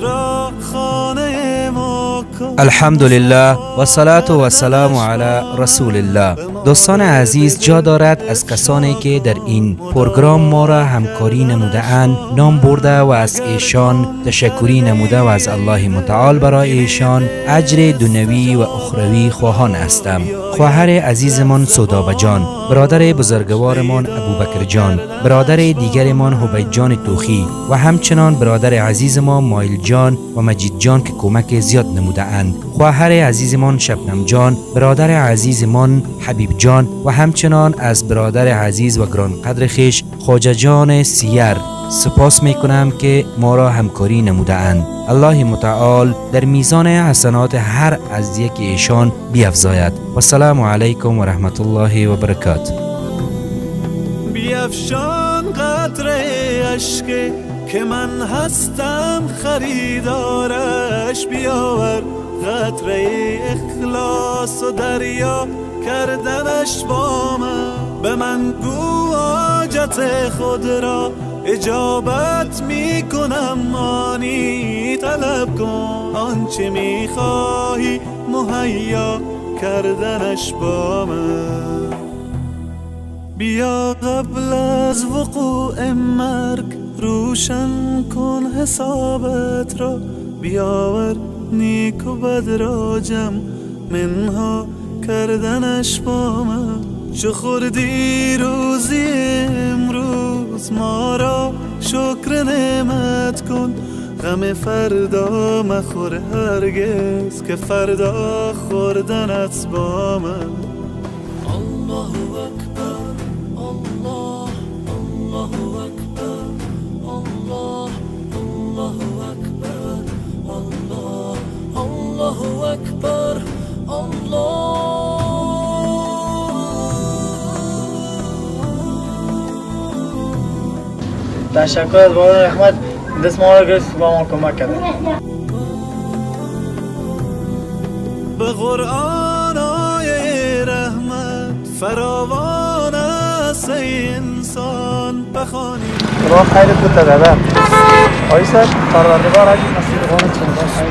را خانه ما کن. الحمدلله و صلات و سلام علی رسول الله. دوستان عزیز، جا دارد از کسانی که در این پروگرام ما را همکاری نموده اند نام برده و از ایشان تشکری نموده و از الله متعال برای ایشان اجر دنیوی و اخروی خواهان هستم. خواهر عزیزمان سودابه جان، برادر بزرگوارمان ابوبکر جان، برادر دیگرمان حبید جان توخی و همچنان برادر عزیزمان مایل جان و مجید جان که کمک زیاد نموده اند. خواهر عزیزمان شبنم جان، برادر عزیزمان حبیب جان و همچنان از برادر عزیز و گرانقدر خویش خواجه جان سیر سپاس می کنم که ما را همکاری نموده اند. الله متعال در میزان حسنات هر از یک ایشان بیفزاید. و سلام علیکم و رحمت الله و برکاته. بیفشان قطره اشک که من هستم خریدارش، بیاور قطره اخلاص و دریا کردنش با من. به من گو حاجت خود را اجابت می کنم، آنی طلب کن آنچه می خواهی مهیا کردنش با من. بیا قبل از وقوع مرگ روشن کن حسابت را، بیاور نیک و بد را جمع منها کردنش با من. چو خوردی روزی امروز ما را شکر نعمت کن، غم فردا مخور هرگز که فردا خوردنت با من. الله اکبر الله، الله اکبر الله، الله اکبر الله، الله اکبر الله. تشکر از برادر احمد، دست ما را گرفت با ما کمک کرد. به قرآن آیه رحمت فراوان است ای انسان بخوانی. راه خیلی بود داده آیسا پروردگار اجر نصیب کنه.